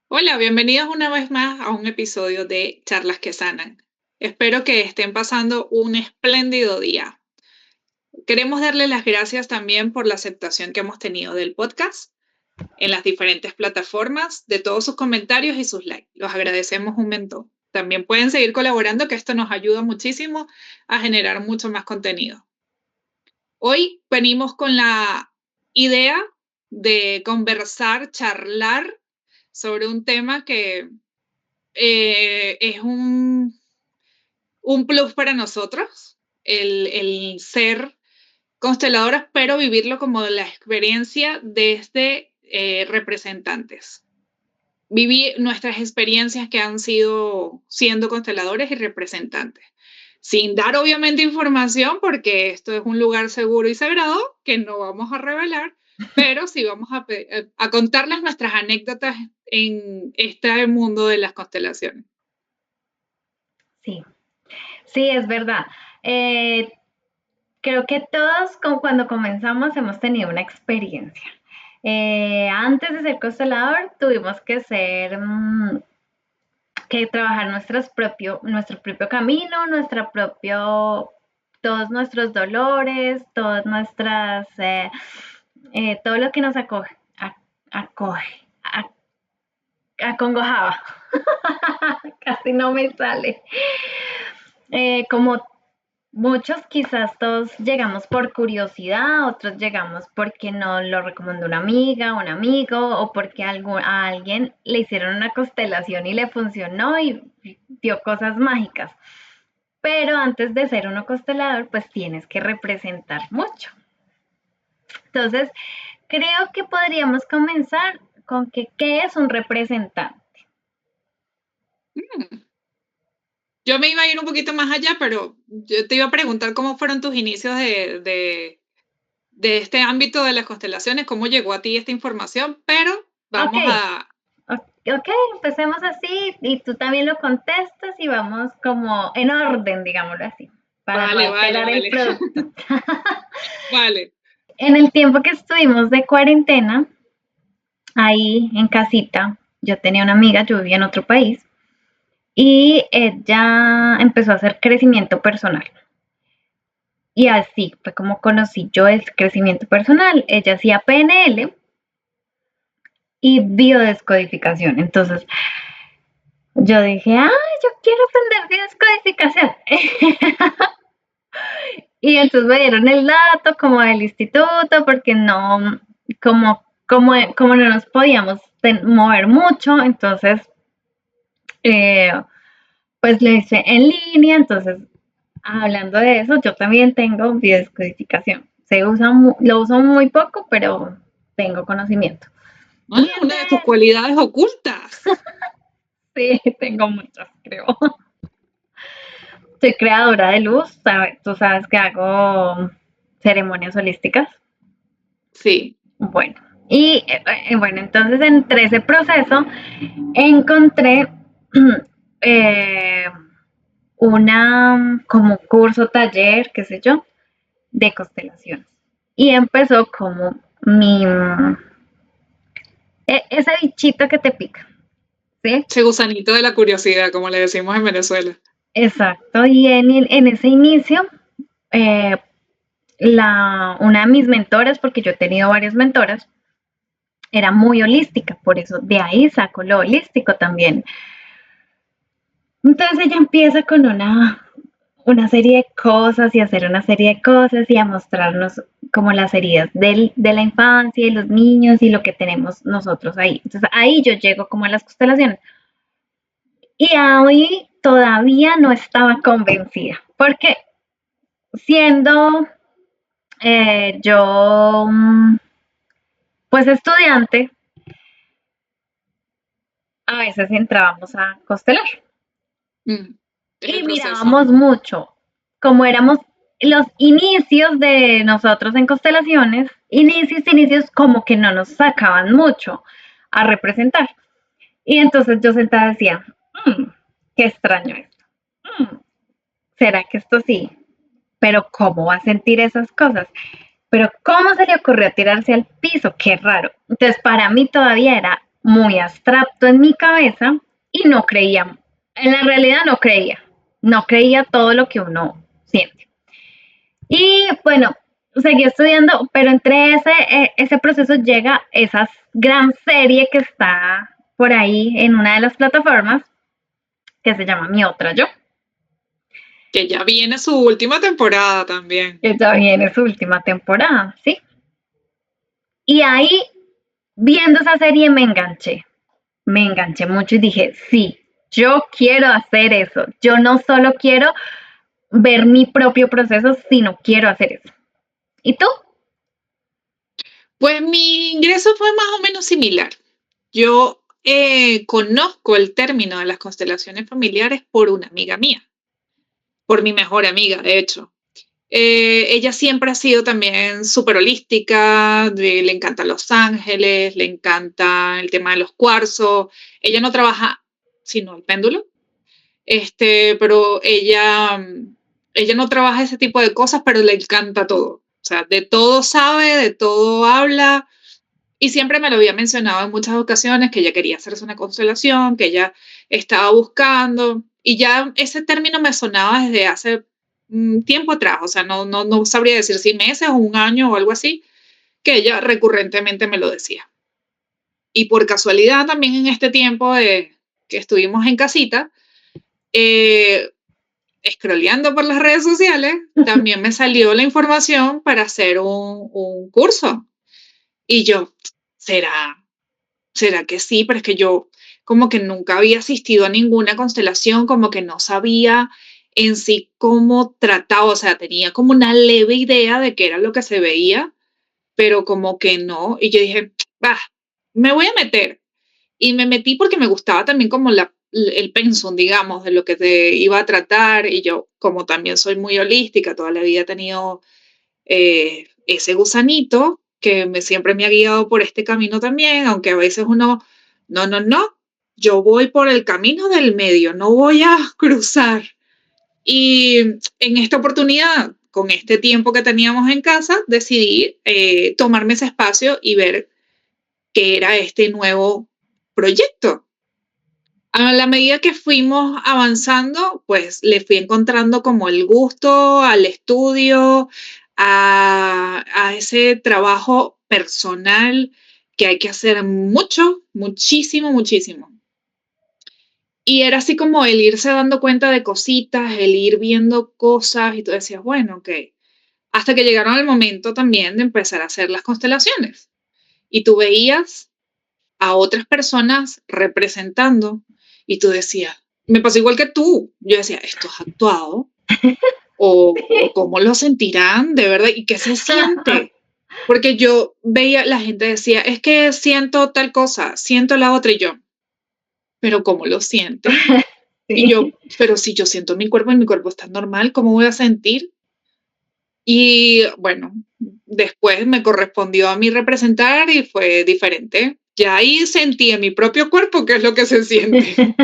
Hola, bienvenidos una vez más a un episodio de Charlas que Sanan. Espero que estén pasando un espléndido día. Queremos darle las gracias también por la aceptación que hemos tenido del podcast en las diferentes plataformas, de todos sus comentarios y sus likes. Los agradecemos un montón. También pueden seguir colaborando, que esto nos ayuda muchísimo a generar mucho más contenido. Hoy venimos con la idea de conversar, charlar sobre un tema que es un plus para nosotros, el ser consteladoras, pero vivirlo como la experiencia desde representantes. Vivir nuestras experiencias que han sido siendo consteladores y representantes. Sin dar obviamente información, porque esto es un lugar seguro y sagrado que no vamos a revelar, pero sí vamos a contarles nuestras anécdotas en este mundo de las constelaciones. Sí, sí, es verdad. Eh, Creo que todos cuando comenzamos hemos tenido una experiencia. Antes de ser constelador tuvimos que trabajar nuestro propio camino, todos nuestros dolores, todo lo que nos acoge, acongojaba. Casi no me sale. Como muchos, quizás todos llegamos por curiosidad, otros llegamos porque nos lo recomendó una amiga, un amigo, o porque a alguien le hicieron una constelación y le funcionó y vio cosas mágicas. Pero antes de ser uno constelador, pues tienes que representar mucho. Entonces, creo que podríamos comenzar con qué es un representante. Yo me iba a ir un poquito más allá, pero yo te iba a preguntar cómo fueron tus inicios de este ámbito de las constelaciones, cómo llegó a ti esta información, pero Ok, vamos a... ok, empecemos así y tú también lo contestas y vamos como en orden, digámoslo así, para no Vale, vale, alterar el vale, producto. vale. En el tiempo que estuvimos de cuarentena, ahí en casita, yo tenía una amiga, yo vivía en otro país, y ella empezó a hacer crecimiento personal. Y así fue como conocí yo el crecimiento personal. Ella hacía PNL y biodescodificación. Entonces, yo dije, yo quiero aprender biodescodificación. Y entonces me dieron el dato como del instituto, porque no, como no nos podíamos mover mucho, entonces, eh, pues le hice en línea. Entonces, hablando de eso, yo también tengo biodescodificación. Lo uso muy poco, pero tengo conocimiento. Ah, Y una de tus cualidades ocultas. sí, tengo muchas, creo. Soy creadora de luz, tú sabes que hago ceremonias holísticas. Sí. Bueno, bueno, entonces entre ese proceso encontré eh, como curso, taller, qué sé yo, de constelaciones. Y empezó como ese bichito que te pica, ¿sí? Ese gusanito de la curiosidad, como le decimos en Venezuela. Exacto, y en ese inicio, eh, una de mis mentoras, porque yo he tenido varias mentoras, era muy holística, por eso de ahí saco lo holístico también. Entonces ella empieza con una serie de cosas y hacer una serie de cosas y a mostrarnos como las heridas de la infancia y los niños y lo que tenemos nosotros ahí. Entonces ahí yo llego como a las constelaciones. Y ahí todavía no estaba convencida, porque siendo yo pues estudiante, a veces entrábamos a constelar Mm, es el y proceso. mirábamos mucho, como éramos los inicios de nosotros en constelaciones, inicios como que no nos sacaban mucho a representar. Y entonces yo sentada decía, qué extraño esto. ¿Será que esto sí? Pero ¿cómo va a sentir esas cosas? Pero ¿cómo se le ocurrió tirarse al piso? Qué raro. Entonces para mí todavía era muy abstracto en mi cabeza y no creía, en la realidad no creía todo lo que uno siente. Y bueno, seguí estudiando, pero entre ese proceso llega esa gran serie que está por ahí en una de las plataformas, que se llama Mi Otra Yo, Que ya viene su última temporada también. que ya viene su última temporada, ¿sí? Y ahí, viendo esa serie, me enganché mucho y dije, sí, yo quiero hacer eso, yo no solo quiero ver mi propio proceso, sino quiero hacer eso. ¿Y tú? Pues mi ingreso fue más o menos similar. Yo conozco el término de las constelaciones familiares por una amiga mía, por mi mejor amiga, de hecho. Ella siempre ha sido también súper holística, le encanta Los Ángeles, le encanta el tema de los cuarzos. Ella no trabaja sino el péndulo, pero ella no trabaja ese tipo de cosas, pero le encanta todo. O sea, de todo sabe, de todo habla. Y siempre me lo había mencionado en muchas ocasiones que ella quería hacerse una constelación, que ella estaba buscando. Y ya ese término me sonaba desde hace tiempo atrás. O sea, no sabría decir si meses o un año o algo así, que ella recurrentemente me lo decía. Y por casualidad también en este tiempo que estuvimos en casita, eh, scrolleando por las redes sociales, también me salió la información para hacer un curso. Y yo, ¿será? ¿Será que sí? Pero es que yo como que nunca había asistido a ninguna constelación, como que no sabía en sí cómo trataba, o sea, tenía como una leve idea de qué era lo que se veía, pero como que no. Y yo dije, va, me voy a meter. Y me metí porque me gustaba también como el pensum, digamos, de lo que te iba a tratar. Y yo, como también soy muy holística, toda la vida he tenido ese gusanito que siempre me ha guiado por este camino también, aunque a veces uno, no, yo voy por el camino del medio, no voy a cruzar. Y en esta oportunidad, con este tiempo que teníamos en casa, decidí tomarme ese espacio y ver qué era este nuevo proyecto. A la medida que fuimos avanzando, pues le fui encontrando como el gusto al estudio, a ese trabajo personal que hay que hacer mucho, muchísimo, muchísimo. Y era así como el irse dando cuenta de cositas, el ir viendo cosas y tú decías, bueno, ok. Hasta que llegaron el momento también de empezar a hacer las constelaciones. Y tú veías a otras personas representando y tú decías, me pasó igual que tú, yo decía, ¿esto es actuado? ¿O cómo lo sentirán de verdad? ¿Y qué se siente? Porque yo veía, la gente decía, es que siento tal cosa, siento la otra y yo, pero ¿cómo lo siente? Y Sí. yo, pero si yo siento mi cuerpo y mi cuerpo está normal, ¿cómo voy a sentir? Y bueno, después me correspondió a mí representar y fue diferente. Ya ahí sentí en mi propio cuerpo qué es lo que se siente.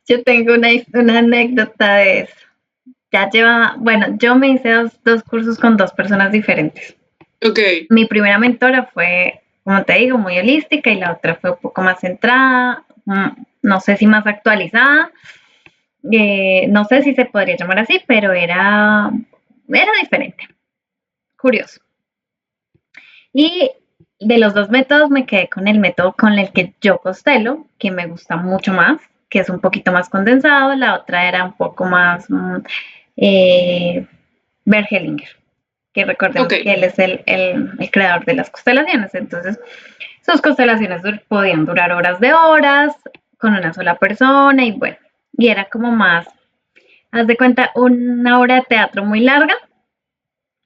Yo tengo una anécdota de eso. Ya lleva, bueno, yo me hice dos cursos con dos personas diferentes. Ok, Mi primera mentora fue, como te digo, muy holística y la otra fue un poco más centrada, no sé si más actualizada, no sé si se podría llamar así, pero era diferente, curioso. Y de los dos métodos me quedé con el método con el que yo constelo, que me gusta mucho más, que es un poquito más condensado, la otra era un poco más eh, Bergelinger, que ok. recordemos que él es el creador de las constelaciones, entonces sus constelaciones podían durar horas de horas con una sola persona y bueno, y era como más, haz de cuenta, una obra de teatro muy larga,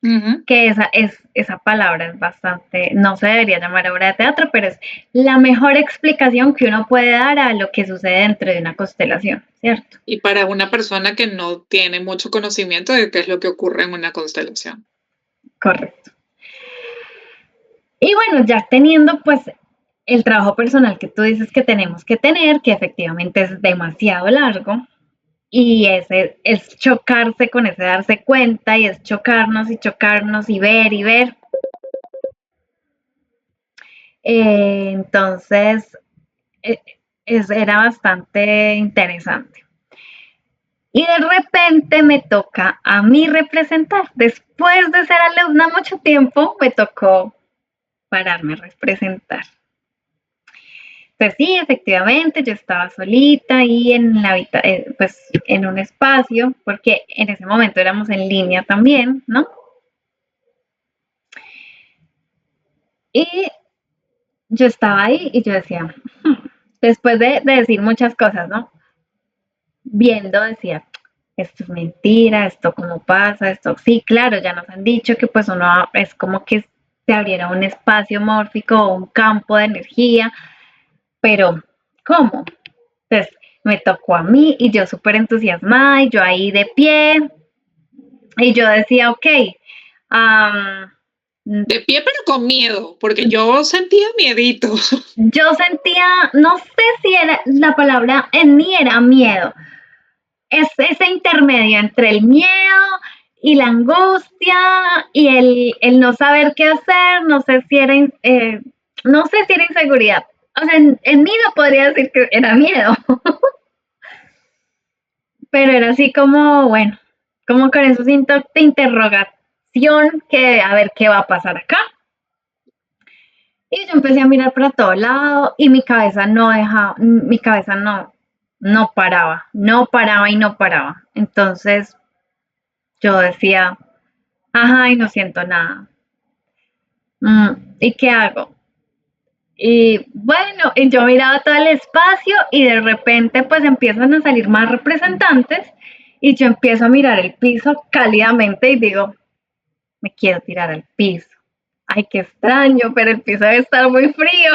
Ujú. que esa palabra es bastante, no se debería llamar obra de teatro, pero es la mejor explicación que uno puede dar a lo que sucede dentro de una constelación, ¿cierto? Y para una persona que no tiene mucho conocimiento de qué es lo que ocurre en una constelación. Correcto. Y bueno, ya teniendo pues el trabajo personal que tú dices que tenemos que tener, que efectivamente es demasiado largo, y ese es chocarse con ese darse cuenta y es chocarnos y chocarnos y ver, Entonces, eh, era bastante interesante. Y de repente me toca a mí representar. Después de ser alumna mucho tiempo, me tocó pararme a representar. Pues sí, efectivamente, yo estaba solita ahí en la pues en un espacio, porque en ese momento éramos en línea también, ¿no? Y yo estaba ahí y yo decía, después de decir muchas cosas, ¿no? Viendo, decía, esto es mentira, esto cómo pasa, esto, sí, claro, ya nos han dicho que pues uno es como que se abriera un espacio mórfico, un campo de energía, pero ¿cómo? Entonces me tocó a mí y yo súper entusiasmada y yo ahí de pie y yo decía, ok, um, De pie, pero con miedo, porque yo sentía miedito. yo sentía, no sé si era la palabra en mí era miedo, es ese intermedio entre el miedo y la angustia y el no saber qué hacer, no sé si era, no sé si era inseguridad. O sea, en mí no podría decir que era miedo, pero era así como, bueno, como con esos signos de interrogación que a ver qué va a pasar acá. Y yo empecé a mirar para todo lado y mi cabeza no dejaba, mi cabeza no paraba, no paraba y no paraba. Entonces yo decía, ajá, y no siento nada. ¿Y qué hago? Y bueno, y yo miraba todo el espacio y de repente pues empiezan a salir más representantes y yo empiezo a mirar el piso cálidamente y digo, me quiero tirar al piso. Ay, qué extraño, pero el piso debe estar muy frío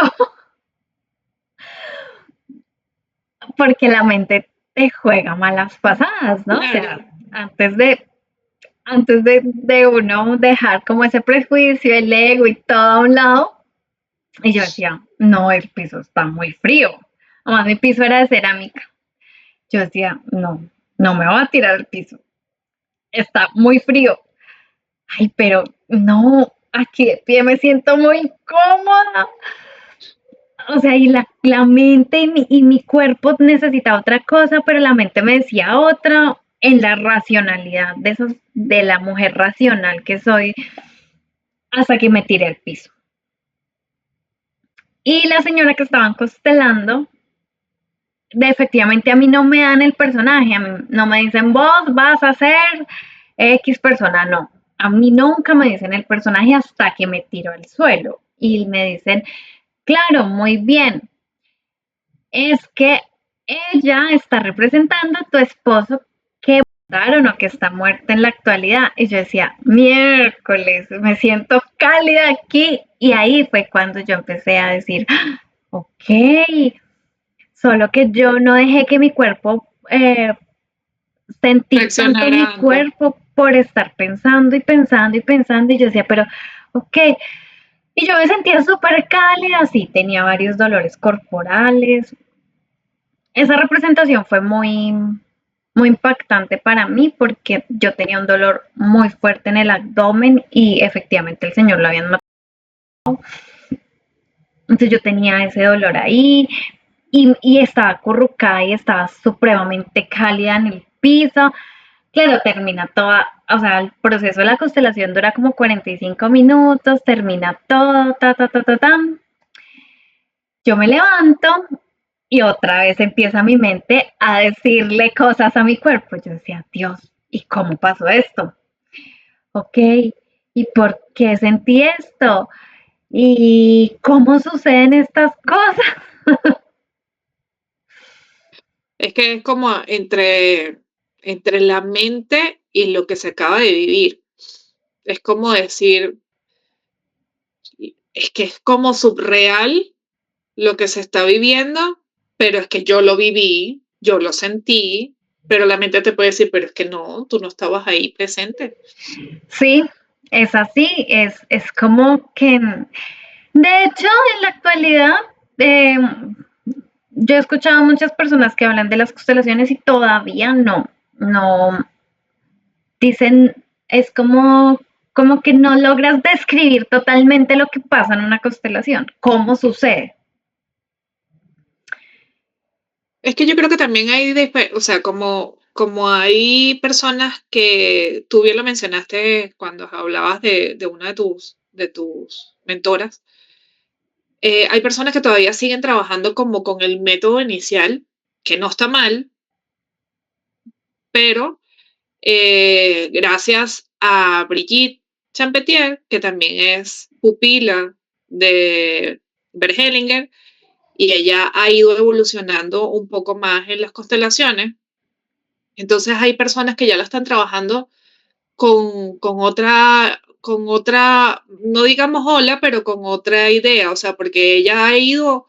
porque la mente te juega malas pasadas, ¿no? O Claro. sea, de uno dejar como ese prejuicio, el ego y todo a un lado, y yo decía, no, el piso está muy frío. Además, mi piso era de cerámica. Yo decía, no, no me voy a tirar al piso. Está muy frío. Ay, pero no, aquí de pie me siento muy cómoda. O sea, y la mente y mi cuerpo necesitaba otra cosa, pero la mente me decía otra. En la racionalidad de la mujer racional que soy, hasta que me tiré al piso. Y la señora que estaban constelando, efectivamente a mí no me dan el personaje, a mí no me dicen vos vas a ser X persona, no. A mí nunca me dicen el personaje hasta que me tiro al suelo y me dicen, claro, muy bien, es que ella está representando a tu esposo que mataron o que está muerto en la actualidad. Y yo decía, miércoles, me siento cálida aquí. Y ahí fue cuando yo empecé a decir, ok, solo que yo no dejé que mi cuerpo, sentir tanto Reaccionar mi antes. cuerpo por estar pensando y pensando y pensando. Y yo decía, pero, ok. Y yo me sentía súper cálida, sí, tenía varios dolores corporales. Esa representación fue muy impactante para mí porque yo tenía un dolor muy fuerte en el abdomen y efectivamente el señor lo habían matado. Entonces yo tenía ese dolor ahí y estaba acurrucada y estaba supremamente cálida en el piso. Claro, termina toda, o sea, el proceso de la constelación dura como 45 minutos, termina todo, ta. Yo me levanto y otra vez empieza mi mente a decirle cosas a mi cuerpo. Yo decía, Dios, ¿y cómo pasó esto? Ok, ¿y por qué sentí esto? ¿Y cómo suceden estas cosas? Es que es como entre la mente y lo que se acaba de vivir. Es como decir, es que es como subreal lo que se está viviendo, pero es que yo lo viví, yo lo sentí, pero la mente te puede decir, pero es que no, tú no estabas ahí presente. Sí, es así, es como que, de hecho, en la actualidad, eh, yo he escuchado a muchas personas que hablan de las constelaciones y todavía no, dicen, es como como que no logras describir totalmente lo que pasa en una constelación, cómo sucede. Es que yo creo que también hay, o sea, como hay personas que tú bien lo mencionaste cuando hablabas de una de tus mentoras, hay personas que todavía siguen trabajando como con el método inicial, que no está mal, pero gracias a Brigitte Champetier, que también es pupila de Bert Hellinger, y ella ha ido evolucionando un poco más en las constelaciones. Entonces hay personas que ya lo están trabajando con otra, no digamos ola, pero con otra idea, o sea, porque ella ha ido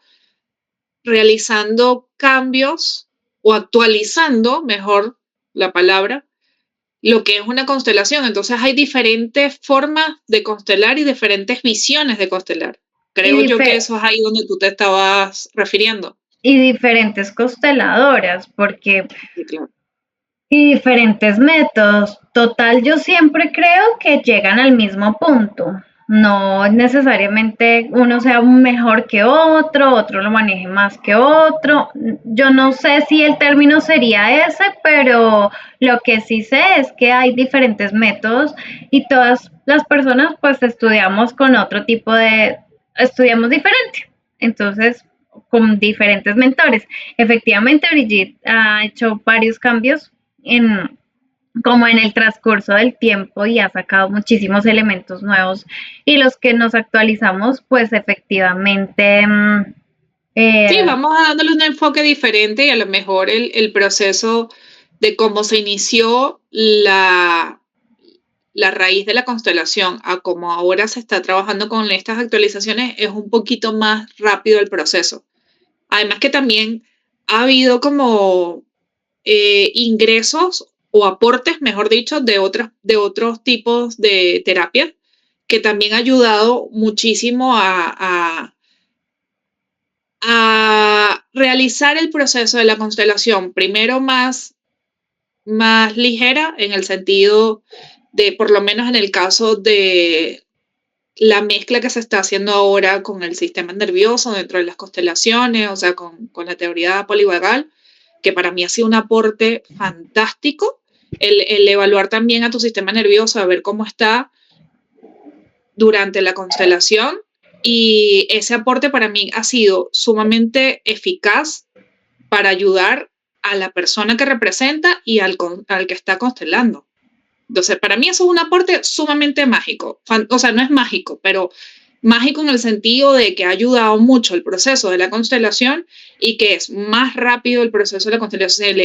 realizando cambios o actualizando, mejor la palabra, lo que es una constelación. Entonces hay diferentes formas de constelar y diferentes visiones de constelar. Y, Creo yo que eso es ahí donde tú te estabas refiriendo. y diferentes consteladoras, porque Sí, claro. y diferentes métodos. Total, yo siempre creo que llegan al mismo punto. No necesariamente uno sea mejor que otro lo maneje más que otro. Yo no sé si el término sería ese, pero lo que sí sé es que hay diferentes métodos y todas las personas pues estudiamos con otro tipo estudiamos diferente. Entonces, con diferentes mentores. Efectivamente, Brigitte ha hecho varios cambios en, como en el transcurso del tiempo y ha sacado muchísimos elementos nuevos y los que nos actualizamos, pues efectivamente Sí, eh, vamos dándole un enfoque diferente y a lo mejor el proceso de cómo se inició la raíz de la constelación a cómo ahora se está trabajando con estas actualizaciones es un poquito más rápido el proceso. Además que también ha habido como ingresos o aportes, mejor dicho, de otros tipos de terapias que también ha ayudado muchísimo a realizar el proceso de la constelación, primero más ligera en el sentido de, por lo menos en el caso de la mezcla que se está haciendo ahora con el sistema nervioso dentro de las constelaciones, o sea, con la teoría polivagal, que para mí ha sido un aporte fantástico, el evaluar también a tu sistema nervioso, a ver cómo está durante la constelación, y ese aporte para mí ha sido sumamente eficaz para ayudar a la persona que representa y al que está constelando. Entonces, para mí eso es un aporte sumamente mágico. O sea, no es mágico, pero mágico en el sentido de que ha ayudado mucho el proceso de la constelación y que es más rápido el proceso de la constelación.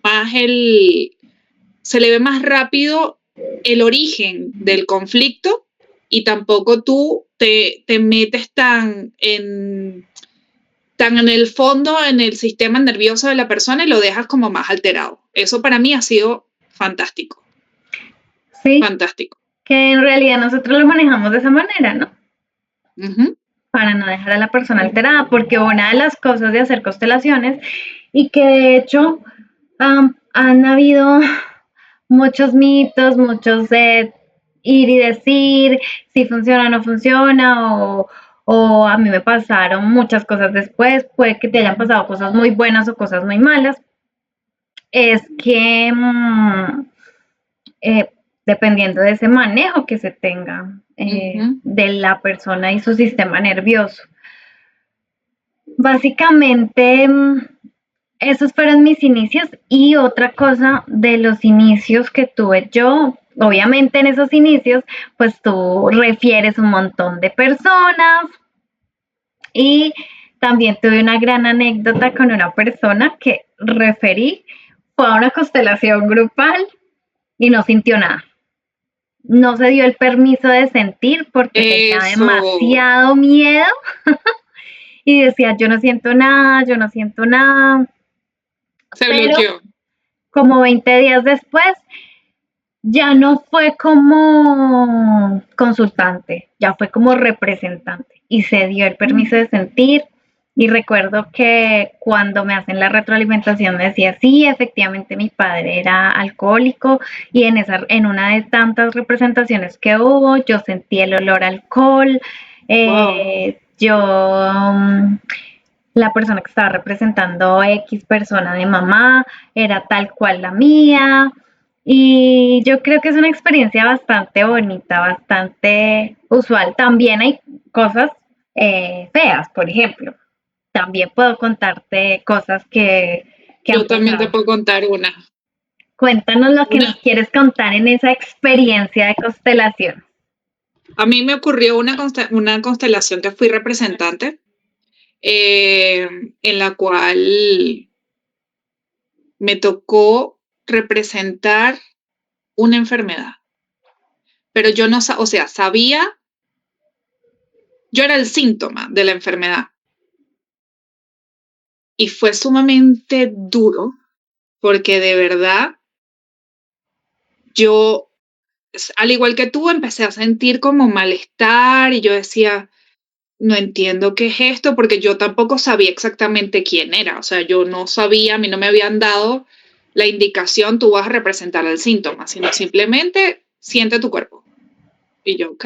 Más el, se le ve más rápido el origen del conflicto y tampoco tú te metes tan en el fondo, en el sistema nervioso de la persona y lo dejas como más alterado. Eso para mí ha sido fantástico, sí, fantástico. que en realidad nosotros lo manejamos de esa manera, ¿no? Ujú. Para no dejar a la persona alterada, porque una de las cosas de hacer constelaciones y que de hecho han habido muchos mitos, muchos de ir y decir si funciona o no funciona, o a mí me pasaron muchas cosas después, puede que te hayan pasado cosas muy buenas o cosas muy malas, es que eh, dependiendo de ese manejo que se tenga Uh-huh. de la persona y su sistema nervioso. Básicamente, esos fueron mis inicios y otra cosa de los inicios que tuve yo, obviamente en esos inicios, pues tú refieres un montón de personas y también tuve una gran anécdota con una persona que referí, fue a una constelación grupal y no sintió nada. No se dio el permiso de sentir porque tenía Eso demasiado miedo y decía, yo no siento nada, yo no siento nada, se pero bloqueó. como 20 días después ya no fue como consultante, ya fue como representante y se dio el permiso de sentir Y recuerdo que cuando me hacen la retroalimentación me decía, sí, efectivamente mi padre era alcohólico y en una de tantas representaciones que hubo, yo sentí el olor a alcohol, Wow. yo, la persona que estaba representando X persona de mamá era tal cual la mía. Y yo creo que es una experiencia bastante bonita, bastante usual. También hay cosas feas, por ejemplo. También puedo contarte cosas que han Yo también te pasado. puedo contar una. Cuéntanos lo que Una, nos quieres contar en esa experiencia de constelación. a mí me ocurrió una constelación que fui representante, en la cual me tocó representar una enfermedad, pero yo no, o sea, sabía, yo era el síntoma de la enfermedad y fue sumamente duro porque de verdad yo, al igual que tú, empecé a sentir como malestar y yo decía, no entiendo qué es esto porque yo tampoco sabía exactamente quién era, o sea, yo no sabía, a mí no me habían dado la indicación, tú vas a representar el síntoma, sino simplemente siente tu cuerpo. Y yo, ok,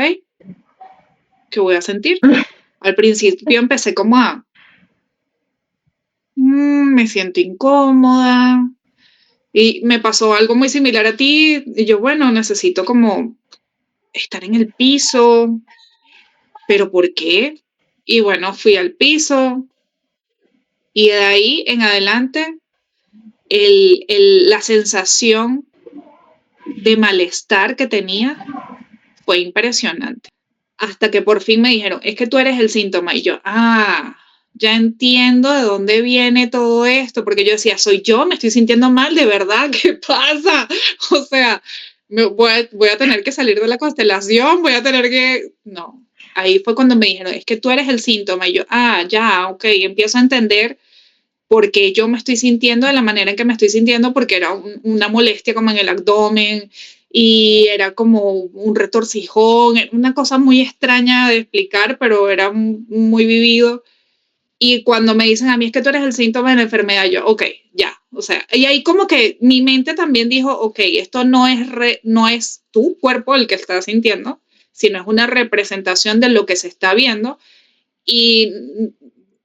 ¿qué voy a sentir? Al principio empecé como a, me siento incómoda y me pasó algo muy similar a ti y yo, bueno, necesito como estar en el piso, pero ¿por qué? Y bueno, fui al piso y de ahí en adelante la sensación de malestar que tenía fue impresionante. Hasta que por fin me dijeron, es que tú eres el síntoma. Y yo, ya entiendo de dónde viene todo esto, porque yo decía, soy yo, me estoy sintiendo mal, de verdad, ¿qué pasa? O sea, voy a tener que salir de la constelación, voy a tener que... No, ahí fue cuando me dijeron, es que tú eres el síntoma. Y yo, ya, ok, empiezo a entender por qué yo me estoy sintiendo de la manera en que me estoy sintiendo, porque era una molestia como en el abdomen y era como un retorcijón, una cosa muy extraña de explicar, pero era muy vivido. Y cuando me dicen a mí es que tú eres el síntoma de la enfermedad, yo, ok, ya, o sea, y ahí como que mi mente también dijo, ok, esto no es tu cuerpo el que estás sintiendo, sino es una representación de lo que se está viendo. Y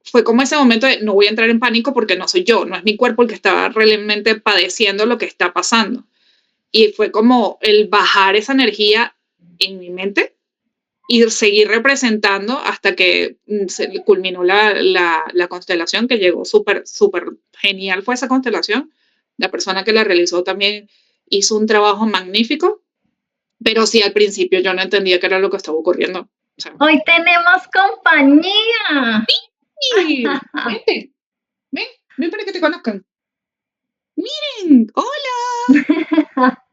fue como ese momento de no voy a entrar en pánico porque no soy yo, no es mi cuerpo el que estaba realmente padeciendo lo que está pasando. Y fue como el bajar esa energía en mi mente y seguir representando hasta que se culminó la constelación, que llegó súper genial fue esa constelación. La persona que la realizó también hizo un trabajo magnífico, pero sí al principio yo no entendía qué era lo que estaba ocurriendo. O sea, Hoy tenemos compañía. ¡sí! Vente, ven para que te conozcan. Miren, hola,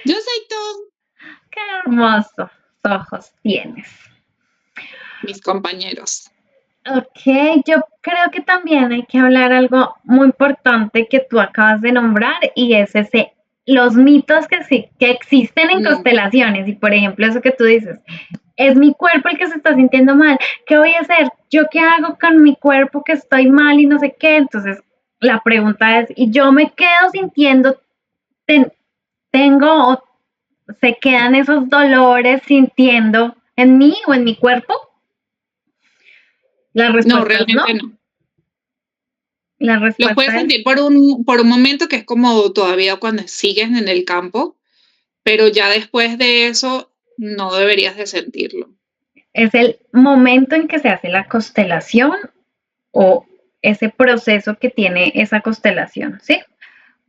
yo soy Tom, Qué hermosos ojos tienes. mis compañeros. Ok, yo creo que también hay que hablar algo muy importante que tú acabas de nombrar y es ese, los mitos que sí, que existen en Mm, constelaciones y por ejemplo eso que tú dices, es mi cuerpo el que se está sintiendo mal, ¿qué voy a hacer? ¿Yo qué hago con mi cuerpo que estoy mal y no sé qué? Entonces la pregunta es, ¿y yo me quedo sintiendo, ten, tengo o se quedan esos dolores sintiendo en mí o en mi cuerpo? La no, respuesta es no. realmente no. La Los puedes respuesta es sentir por un momento que es como todavía cuando sigues en el campo, pero ya después de eso no deberías de sentirlo. es el momento en que se hace la constelación o ese proceso que tiene esa constelación, ¿sí?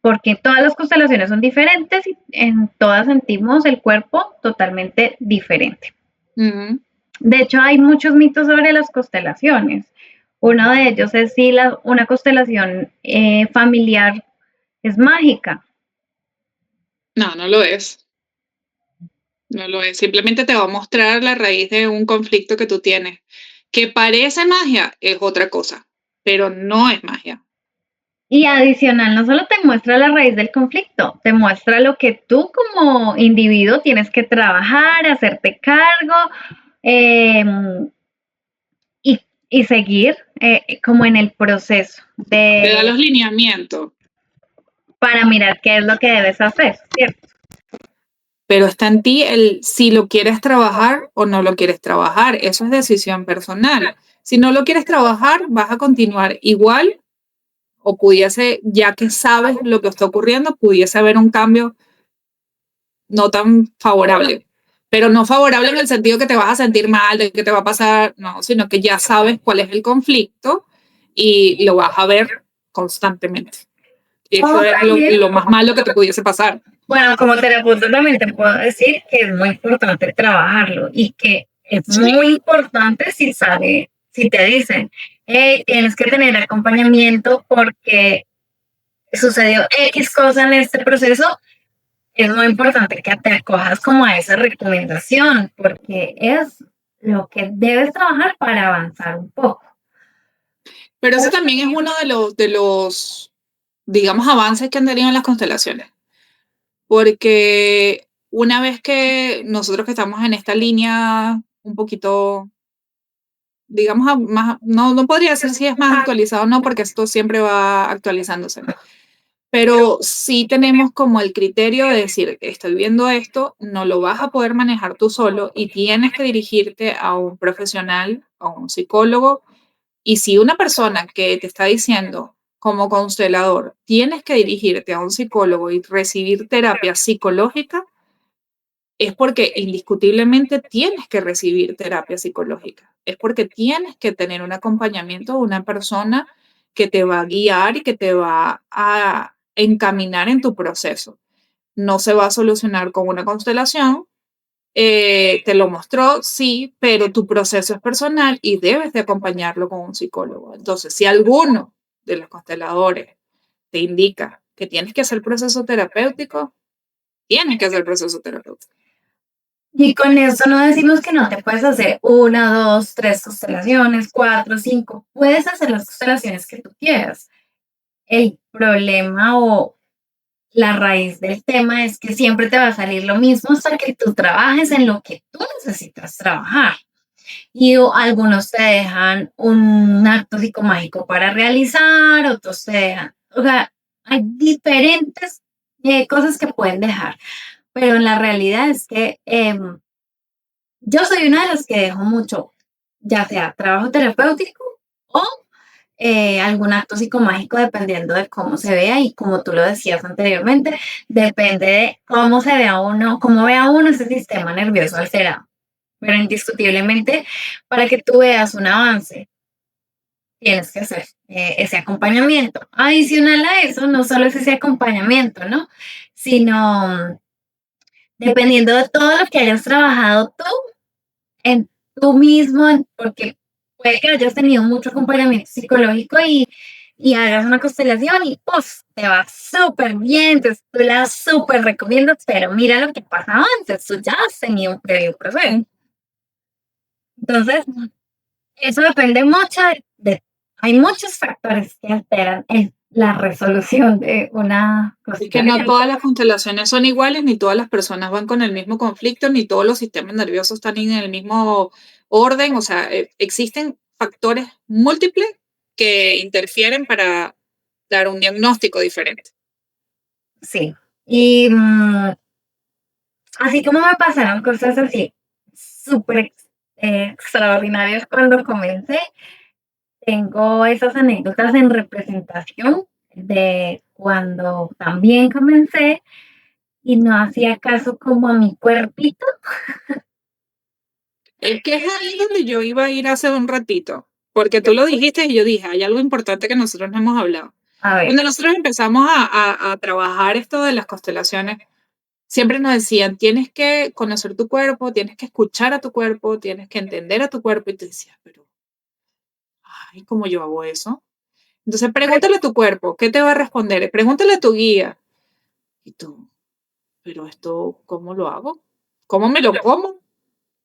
Porque todas las constelaciones son diferentes y en todas sentimos el cuerpo totalmente diferente. Mm, De hecho, hay muchos mitos sobre las constelaciones. Uno de ellos es si una constelación familiar es mágica. no, no lo es. No lo es. Simplemente te va a mostrar la raíz de un conflicto que tú tienes. Que parece magia es otra cosa, pero no es magia. Y adicional, no solo te muestra la raíz del conflicto, te muestra lo que tú como individuo tienes que trabajar, hacerte cargo eh, y seguir como en el proceso Te da de los lineamientos, para mirar qué es lo que debes hacer, ¿cierto? pero está en ti el si lo quieres trabajar o no lo quieres trabajar. Eso es decisión personal. Si no lo quieres trabajar, vas a continuar igual o pudiese, ya que sabes lo que está ocurriendo, pudiese haber un cambio no tan favorable. Pero no favorable en el sentido que te vas a sentir mal, de que te va a pasar, no, sino que ya sabes cuál es el conflicto y lo vas a ver constantemente. Eso es lo más malo que te pudiese pasar. Bueno, como terapeuta también te puedo decir que es muy importante trabajarlo y que es muy importante si te dicen, hey, tienes que tener acompañamiento porque sucedió X cosa en este proceso, es muy importante que te acojas como a esa recomendación porque es lo que debes trabajar para avanzar un poco. Pero ese también es uno de los, digamos, avances que han tenido en las constelaciones. Porque una vez que nosotros que estamos en esta línea un poquito, digamos, más, no podría decir si es más actualizado o no, porque esto siempre va actualizándose. Pero sí tenemos como el criterio de decir, estoy viendo esto, no lo vas a poder manejar tú solo y tienes que dirigirte a un profesional, a un psicólogo. Y si una persona que te está diciendo como constelador, tienes que dirigirte a un psicólogo y recibir terapia psicológica, es porque indiscutiblemente tienes que recibir terapia psicológica. Es porque tienes que tener un acompañamiento de una persona que te va a guiar y que te va a encaminar en tu proceso. No se va a solucionar con una constelación. Te lo mostró, sí, pero tu proceso es personal y debes de acompañarlo con un psicólogo. Entonces, si alguno de los consteladores te indica que tienes que hacer proceso terapéutico, tienes que hacer proceso terapéutico. Y con eso no decimos que no te puedes hacer una, dos, tres constelaciones, cuatro, cinco. Puedes hacer las constelaciones que tú quieras. El problema o la raíz del tema es que siempre te va a salir lo mismo hasta que tú trabajes en lo que tú necesitas trabajar. Y algunos te dejan un acto psicomágico para realizar, otros te dejan, o sea, hay diferentes cosas que pueden dejar, pero la realidad es que yo soy una de las que dejo mucho, ya sea trabajo terapéutico o algún acto psicomágico dependiendo de cómo se vea y como tú lo decías anteriormente, depende de cómo se vea uno, cómo vea uno ese sistema nervioso alterado. Pero indiscutiblemente, para que tú veas un avance, tienes que hacer ese acompañamiento. Adicional a eso, no solo es ese acompañamiento, ¿no? Sino dependiendo de todo lo que hayas trabajado tú en tú mismo, porque puede que hayas tenido mucho acompañamiento psicológico y hagas una constelación y pues te va súper bien, entonces tú la súper recomiendo, pero mira lo que pasa antes, tú ya has tenido un previo proceso. Entonces, eso depende mucho hay muchos factores que alteran la resolución de una Es que no constelación. todas las constelaciones son iguales, ni todas las personas van con el mismo conflicto, ni todos los sistemas nerviosos están en el mismo orden. O sea, existen factores múltiples que interfieren para dar un diagnóstico diferente. Sí. Y así como me pasaron cosas así súper extraordinarias cuando comencé, tengo esas anécdotas en representación de cuando también comencé y no hacía caso como a mi cuerpito. Es que es ahí donde yo iba a ir hace un ratito, porque tú lo dijiste y yo dije, hay algo importante que nosotros no hemos hablado. A ver, Cuando nosotros empezamos a trabajar esto de las constelaciones, siempre nos decían, tienes que conocer tu cuerpo, tienes que escuchar a tu cuerpo, tienes que entender a tu cuerpo. Y tú decías, pero, ay, ¿cómo yo hago eso? Entonces pregúntale a tu cuerpo, ¿qué te va a responder? Pregúntale a tu guía. Y tú, pero esto, ¿cómo lo hago? ¿Cómo me lo como? O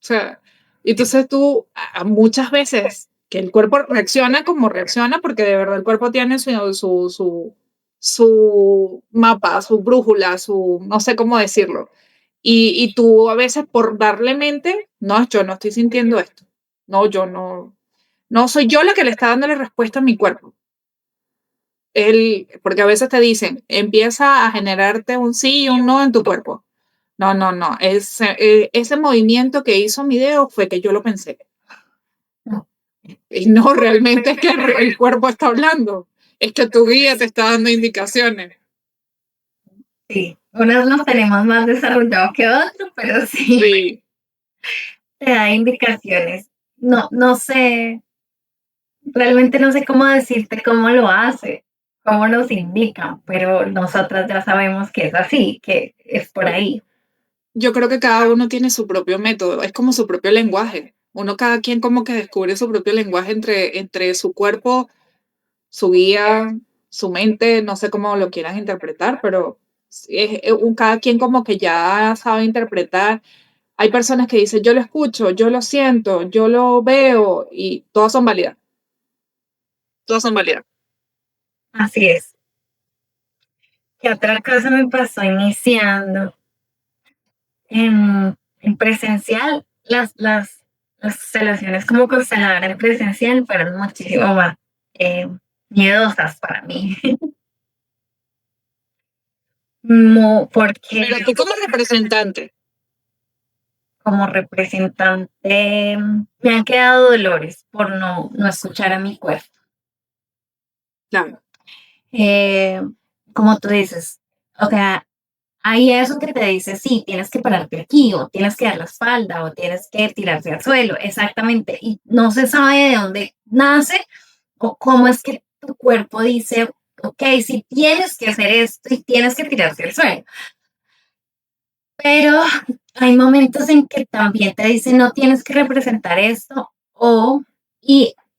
sea, entonces tú muchas veces que el cuerpo reacciona como reacciona, porque de verdad el cuerpo tiene su mapa, su brújula, su, no sé cómo decirlo. Y tú a veces por darle mente, no, yo no estoy sintiendo esto. No, yo no. No soy yo la que le está dando la respuesta a mi cuerpo. Porque a veces te dicen, empieza a generarte un sí y un no en tu cuerpo. No, no, no. Ese movimiento que hizo mi dedo fue que yo lo pensé. Y no, realmente es que el cuerpo está hablando. Es que tu guía te está dando indicaciones. Sí, unos los tenemos más desarrollados que otros, pero sí, Sí. te da indicaciones. No, no sé, realmente no sé cómo decirte cómo lo hace, cómo nos indican, pero nosotras ya sabemos que es así, que es por ahí. Yo creo que cada uno tiene su propio método, es como su propio lenguaje. Cada quien como que descubre su propio lenguaje entre su cuerpo, su guía, su mente, no sé cómo lo quieran interpretar, pero cada quien como que ya sabe interpretar. Hay personas que dicen, yo lo escucho, yo lo siento, yo lo veo y todas son válidas. Todas son válidas. Así es. ¿Qué otra cosa me pasó iniciando? En presencial, las instalaciones como consteladora en presencial fueron muchísimo más eh, miedosas para mí. Porque Pero tú como representante. como representante me han quedado dolores por no escuchar a mi cuerpo. Claro. Como tú dices, o sea, hay eso que te dice, sí, tienes que pararte aquí, o tienes que dar la espalda, o tienes que tirarse al suelo, exactamente, y no se sabe de dónde nace o cómo es que tu cuerpo dice, ok, sí tienes que hacer esto y tienes que tirarse al suelo. Pero hay momentos en que también te dicen, no tienes que representar esto,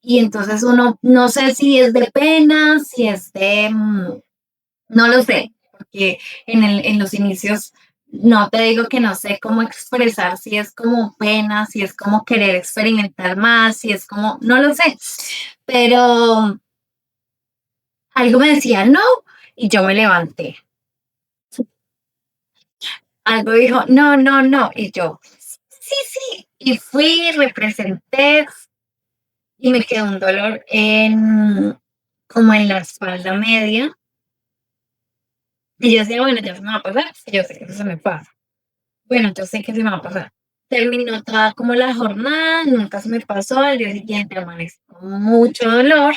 y entonces uno, no sé si es de pena, si es de, no lo sé, porque en los inicios no te digo que no sé cómo expresar, si es como pena, si es como querer experimentar más, si es como, no lo sé, pero algo me decía no y yo me levanté. Algo dijo no, no, no y yo, sí, sí, y fui, representé y me quedó un dolor como en la espalda media. Y yo decía, bueno, ya se me va a pasar, yo sé que eso se me pasa. Bueno, yo sé que se me va a pasar. Terminó toda como la jornada, nunca se me pasó, al día siguiente amanecí con mucho dolor.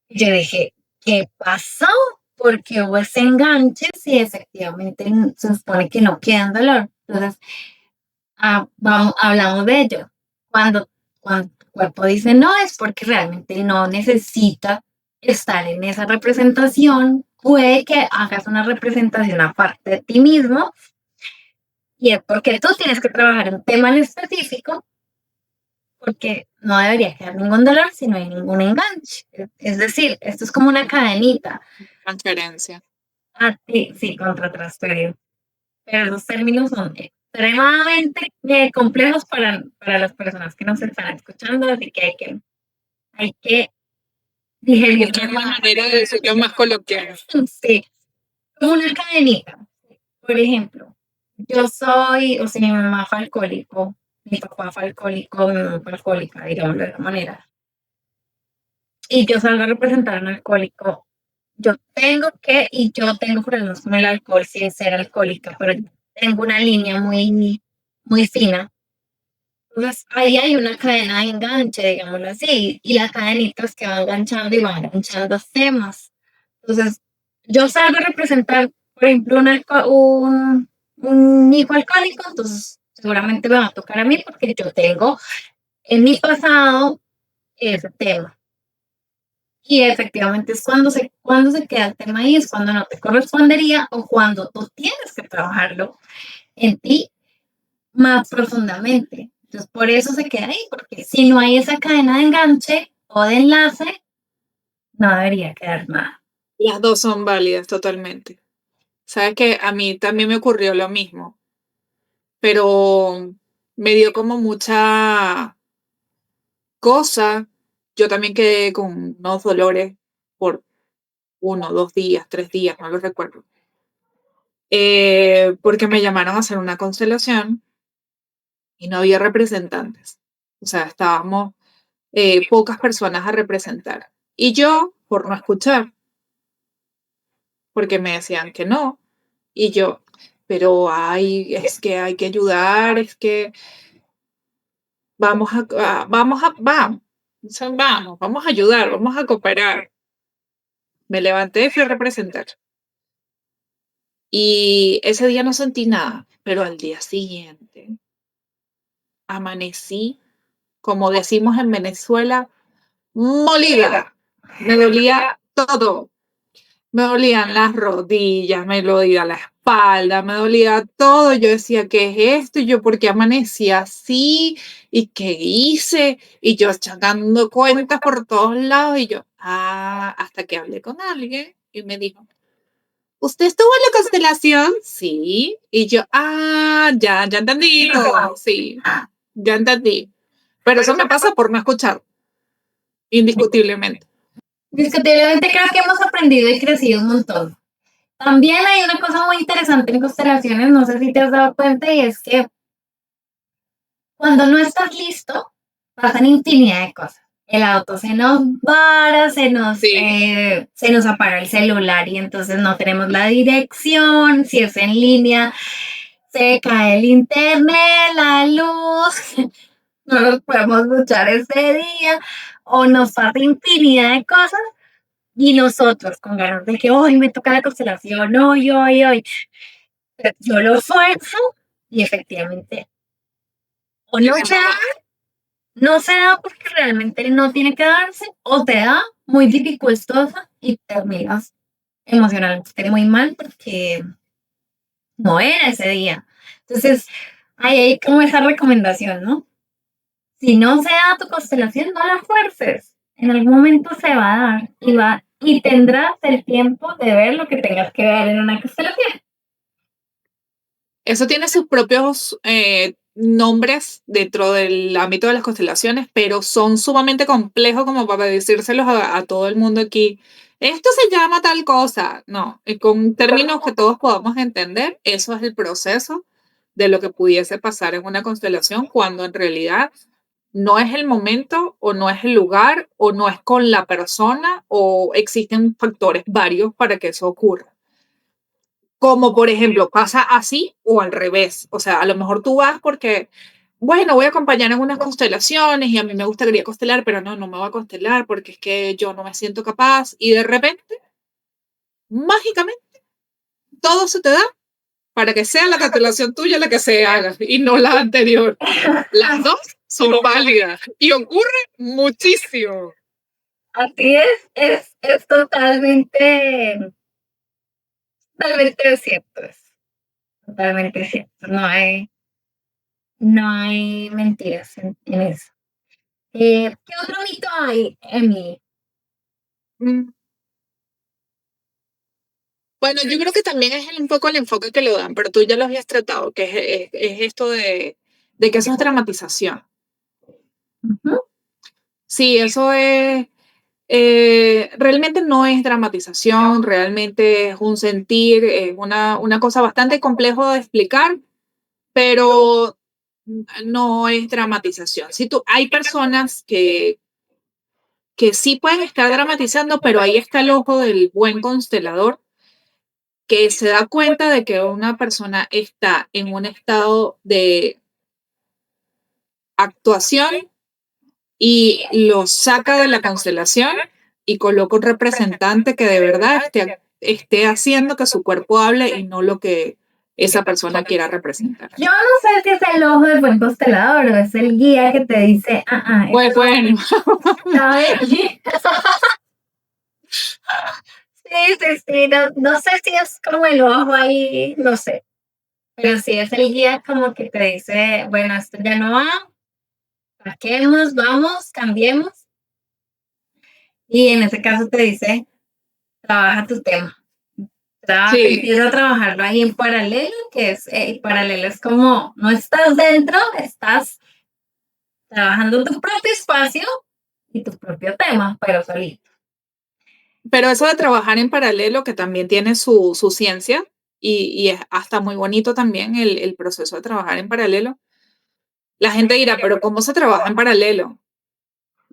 Yo dije, ¿qué pasó? Porque hubo ese enganche si efectivamente se supone que no queda dolor. Entonces, hablamos de ello. Cuando tu cuerpo dice no, es porque realmente no necesita estar en esa representación. Puede que hagas una representación aparte de ti mismo y es porque tú tienes que trabajar un tema en específico porque no debería quedar ningún dolor si no hay ningún enganche. Es decir, esto es como una cadenita. Transferencia. A ti, sí, contra transferido. Pero esos términos son extremadamente complejos para las personas que nos están escuchando, así que hay que digerirlo. Buscar una manera de decirlo más coloquial. Sí, como una cadenita. Por ejemplo, yo soy, o sea, mi mamá fue alcohólico, mi papá fue alcohólico, mi mamá fue alcohólica, digámoslo de esa manera. Y yo salgo a representar a un alcohólico. Y yo tengo problemas con el alcohol sin ser alcohólica, pero tengo una línea muy, muy fina. Entonces, ahí hay una cadena de enganche, digámoslo así, y la cadenita es que va enganchando y va enganchando temas. Entonces, yo salgo a representar, por ejemplo, un hijo alcohólico, entonces seguramente me va a tocar a mí porque yo tengo en mi pasado ese tema. Y efectivamente es cuando se queda el tema ahí, es cuando no te correspondería o cuando tú tienes que trabajarlo en ti más profundamente. Entonces, por eso se queda ahí, porque si no hay esa cadena de enganche o de enlace, no debería quedar nada. Las dos son válidas totalmente. Sabes que a mí también me ocurrió lo mismo, pero me dio como mucha cosa. Yo también quedé con unos dolores por 1, 2 días, 3 días, no lo recuerdo. Porque me llamaron a hacer una constelación y no había representantes. O sea, estábamos pocas personas a representar. Y yo, por no escuchar, porque me decían que no, y yo, pero es que hay que ayudar, es que vamos a ayudar, vamos a cooperar. Me levanté y fui a representar. Y ese día no sentí nada, pero al día siguiente amanecí, como decimos en Venezuela, molida. Me dolía todo. Me dolían las rodillas, me dolía la espalda, me dolía todo. Yo decía, ¿qué es esto? Y yo, ¿por qué amanecí así? ¿Y qué hice? Y yo echando cuentas por todos lados. Y yo, hasta que hablé con alguien y me dijo, ¿usted estuvo en la constelación? Sí. Y yo, ya entendí todo. Sí, ya entendí. Pero eso me pasa por no escuchar, indiscutiblemente. Discutiblemente creo que hemos aprendido y crecido un montón. También hay una cosa muy interesante en constelaciones, no sé si te has dado cuenta, y es que cuando no estás listo, pasan infinidad de cosas. El auto se nos vara, se nos apaga el celular y entonces no tenemos la dirección. Si es en línea, se cae el internet, la luz, no nos podemos duchar ese día, o nos pasa infinidad de cosas. Y nosotros con ganas de que hoy me toca la constelación, hoy. Yo lo esfuerzo y efectivamente o no se da porque realmente no tiene que darse, o te da muy dificultosa y terminas emocionalmente muy mal porque no era ese día. Entonces, ahí hay como esa recomendación, ¿no? Si no se da tu constelación, no la fuerces. En algún momento se va a dar y tendrás el tiempo de ver lo que tengas que ver en una constelación. Eso tiene sus propios nombres dentro del ámbito de las constelaciones, pero son sumamente complejos como para decírselos a todo el mundo aquí. Esto se llama tal cosa. No, con términos que todos podamos entender, eso es el proceso de lo que pudiese pasar en una constelación cuando en realidad no es el momento o no es el lugar o no es con la persona o existen factores varios para que eso ocurra. Como por ejemplo, pasa así o al revés. O sea, a lo mejor tú vas porque, bueno, voy a acompañar en unas constelaciones y a mí me gustaría constelar, pero no me voy a constelar porque es que yo no me siento capaz. Y de repente, mágicamente, todo se te da para que sea la constelación tuya la que se haga y no la anterior. Las dos son válidas y ocurre muchísimo. Así es totalmente cierto. Totalmente cierto. No hay mentiras en eso. ¿Qué otro mito hay, Emily? Mm. Bueno, yo creo que también es un poco el enfoque que le dan, pero tú ya lo habías tratado, que es esto de que eso es dramatización. Ujú. Sí, eso es, realmente no es dramatización, realmente es un sentir, es una cosa bastante complejo de explicar, pero no es dramatización. Hay personas que sí pueden estar dramatizando, pero ahí está el ojo del buen constelador que se da cuenta de que una persona está en un estado de actuación y lo saca de la constelación y coloca un representante que de verdad esté haciendo que su cuerpo hable y no lo que esa persona quiera representar. Yo no sé si es el ojo del buen constelador o es el guía que te dice, Pues bueno, ¿sabes? Sí, no sé si es como el ojo ahí, no sé. Pero sí es el guía como que te dice, bueno, esto ya no va, saquemos, vamos, cambiemos. Y en ese caso te dice, trabaja tu tema. sí, Empieza a trabajarlo ahí en paralelo, que es, paralelo es como, no estás dentro, estás trabajando tu propio espacio y tu propio tema, pero solito. pero eso de trabajar en paralelo, que también tiene su ciencia y es hasta muy bonito también el proceso de trabajar en paralelo. La gente dirá, pero ¿cómo se trabaja en paralelo?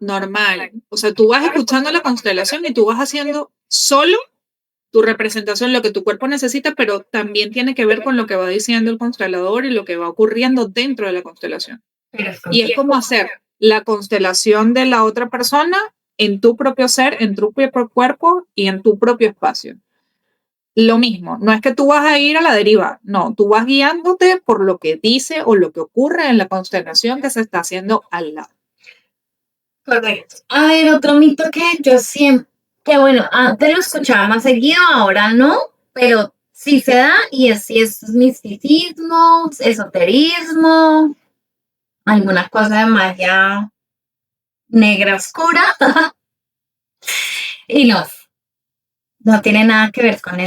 normal. O sea, tú vas escuchando la constelación y tú vas haciendo solo tu representación, lo que tu cuerpo necesita, pero también tiene que ver con lo que va diciendo el constelador y lo que va ocurriendo dentro de la constelación. Y es como hacer la constelación de la otra persona en tu propio ser, en tu propio cuerpo y en tu propio espacio. Lo mismo, no es que tú vas a ir a la deriva, no, tú vas guiándote por lo que dice o lo que ocurre en la constelación que se está haciendo al lado. Correcto. A ver, otro mito que yo siempre, que bueno, antes lo escuchaba más seguido, ahora no, pero sí se da y sí es misticismo, esoterismo, algunas cosas de magia negra oscura y no tiene nada que ver con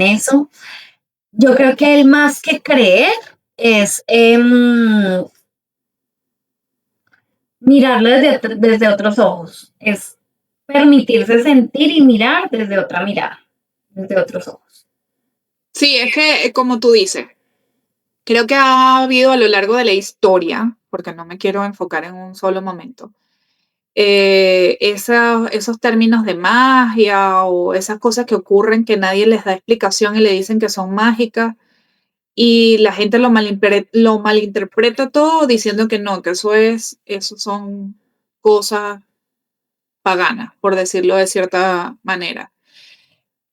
eso. Yo creo que el más que creer es mirarlo desde otros ojos, es permitirse sentir y mirar desde otra mirada, desde otros ojos. Sí, es que como tú dices, creo que ha habido a lo largo de la historia, porque no me quiero enfocar en un solo momento, esos términos de magia o esas cosas que ocurren que nadie les da explicación y le dicen que son mágicas y la gente lo malinterpreta todo diciendo que no, que eso son cosas paganas, por decirlo de cierta manera.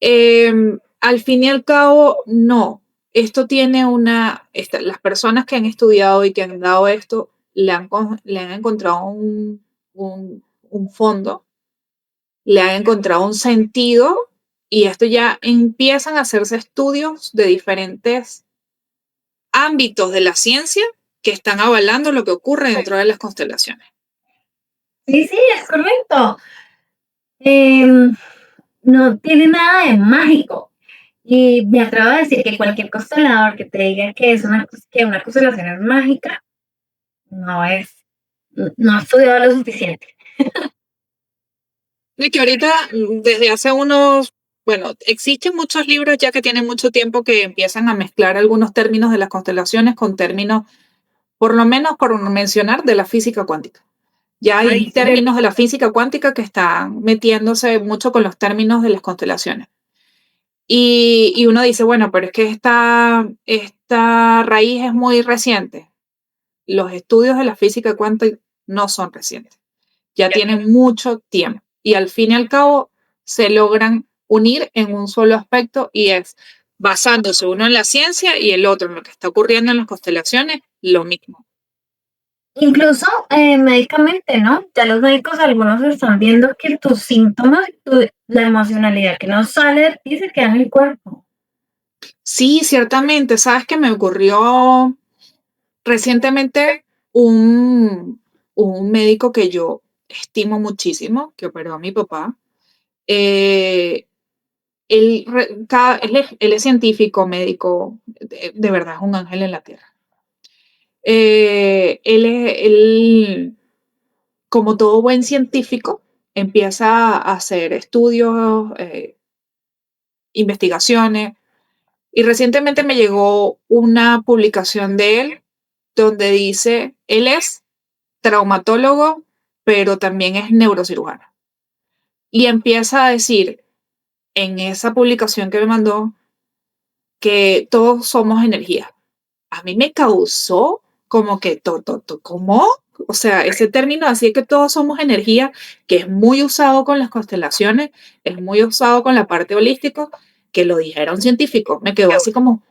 Al fin y al cabo, no. Esto tiene las personas que han estudiado y que han dado esto le han encontrado un fondo, le han encontrado un sentido y esto ya empiezan a hacerse estudios de diferentes ámbitos de la ciencia que están avalando lo que ocurre dentro de las constelaciones. Sí, es correcto. No tiene nada de mágico. Y me atrevo a decir que cualquier constelador que te diga que una constelación es mágica, no ha estudiado lo suficiente. Y que ahorita, desde hace bueno, existen muchos libros ya que tienen mucho tiempo que empiezan a mezclar algunos términos de las constelaciones con términos, por lo menos por mencionar, de la física cuántica. Ya hay términos de la física cuántica que están metiéndose mucho con los términos de las constelaciones. Y uno dice, bueno, pero es que esta raíz es muy reciente. Los estudios de la física cuántica no son recientes, ya tienen mucho tiempo y al fin y al cabo se logran unir en un solo aspecto y es basándose uno en la ciencia y el otro en lo que está ocurriendo en las constelaciones, lo mismo. Incluso médicamente, ¿no? Ya los médicos algunos están viendo que tus síntomas, la emocionalidad que no sale de ti se queda en el cuerpo. Sí, ciertamente. ¿Sabes que me ocurrió recientemente un médico que yo estimo muchísimo, que operó a mi papá? Él es científico, médico, de verdad es un ángel en la tierra. Él, como todo buen científico, empieza a hacer estudios, investigaciones, y recientemente me llegó una publicación de él donde dice, él es traumatólogo, pero también es neurocirujano. Y empieza a decir en esa publicación que me mandó que todos somos energía. A mí me causó como que, ¿cómo? O sea, ese término, así que todos somos energía, que es muy usado con las constelaciones, es muy usado con la parte holística, que lo dijera un científico, me quedó así como...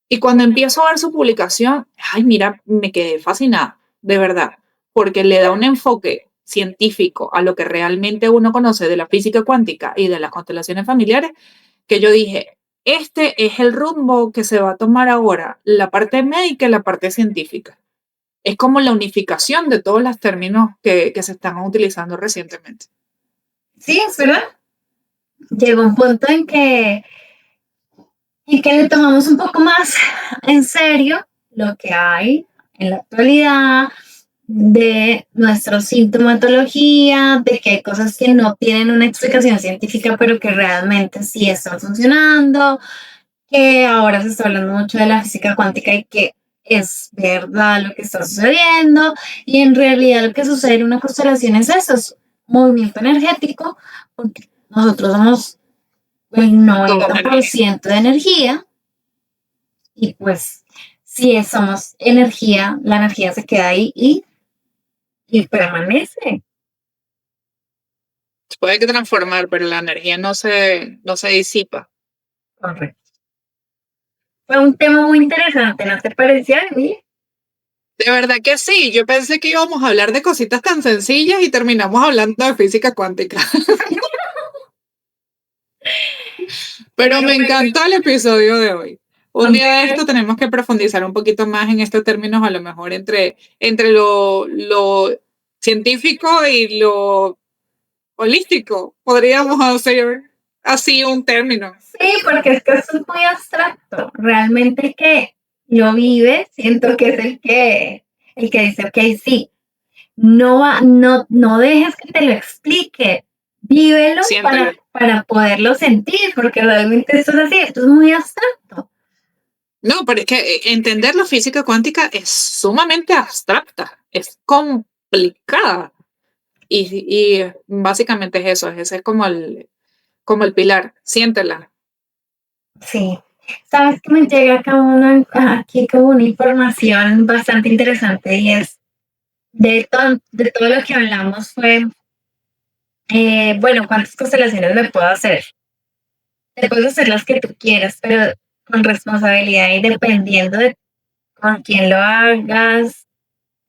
Y cuando empiezo a ver su publicación, ay, mira, me quedé fascinada, de verdad, porque le da un enfoque científico a lo que realmente uno conoce de la física cuántica y de las constelaciones familiares, que yo dije, este es el rumbo que se va a tomar ahora, la parte médica y la parte científica. Es como la unificación de todos los términos que se están utilizando recientemente. Sí, es verdad. Llegó un punto en que le tomamos un poco más en serio lo que hay en la actualidad, de nuestra sintomatología, de que hay cosas que no tienen una explicación científica, pero que realmente sí están funcionando, que ahora se está hablando mucho de la física cuántica y que es verdad lo que está sucediendo y en realidad lo que sucede en una constelación es eso, es movimiento energético, porque nosotros somos el 90% de energía y pues si somos energía, la energía se queda ahí y permanece. Se puede transformar, pero la energía no se disipa. Correcto. Fue un tema muy interesante, ¿no te pareció, Emilia? De verdad que sí, yo pensé que íbamos a hablar de cositas tan sencillas y terminamos hablando de física cuántica. Pero me encantó el episodio de hoy. Un día de esto tenemos que profundizar un poquito más en estos términos, a lo mejor entre lo científico y lo holístico. Podríamos hacer así un término. Sí, porque es que eso es muy abstracto. Realmente el que lo vive, siento que es el que dice, ok, sí, no dejes que te lo explique, vívelo para poderlo sentir, porque realmente esto es así, esto es muy abstracto. No, pero es que entender la física cuántica es sumamente abstracta, es complicada. Y básicamente es eso, ese es como el pilar, siéntela. Sí. Sabes que me llega acá aquí como una información bastante interesante y es de todo lo que hablamos fue, bueno, ¿cuántas constelaciones me puedo hacer? Te puedes hacer las que tú quieras, pero con responsabilidad y dependiendo de con quién lo hagas.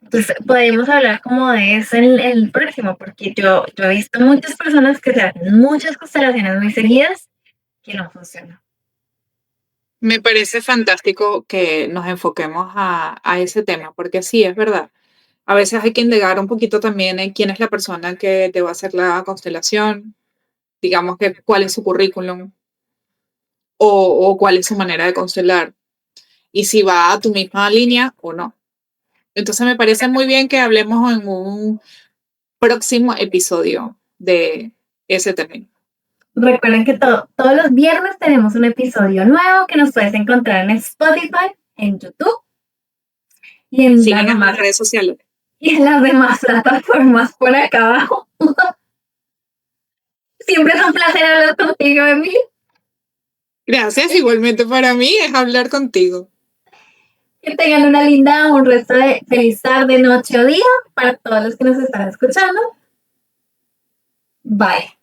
Entonces, podemos hablar como de eso en el próximo, porque yo he visto muchas personas que se hacen muchas constelaciones muy seguidas que no funcionan. Me parece fantástico que nos enfoquemos a ese tema, porque sí, es verdad. A veces hay que indagar un poquito también en quién es la persona que te va a hacer la constelación, digamos que cuál es su currículum o cuál es su manera de constelar y si va a tu misma línea o no. Entonces me parece muy bien que hablemos en un próximo episodio de ese término. Recuerden que todos los viernes tenemos un episodio nuevo que nos puedes encontrar en Spotify, en YouTube y en las redes sociales. Y en las demás plataformas por acá abajo. Siempre es un placer hablar contigo, Emily. Gracias, igualmente para mí es hablar contigo. Que tengan un resto de feliz tarde, noche o día para todos los que nos están escuchando. Bye.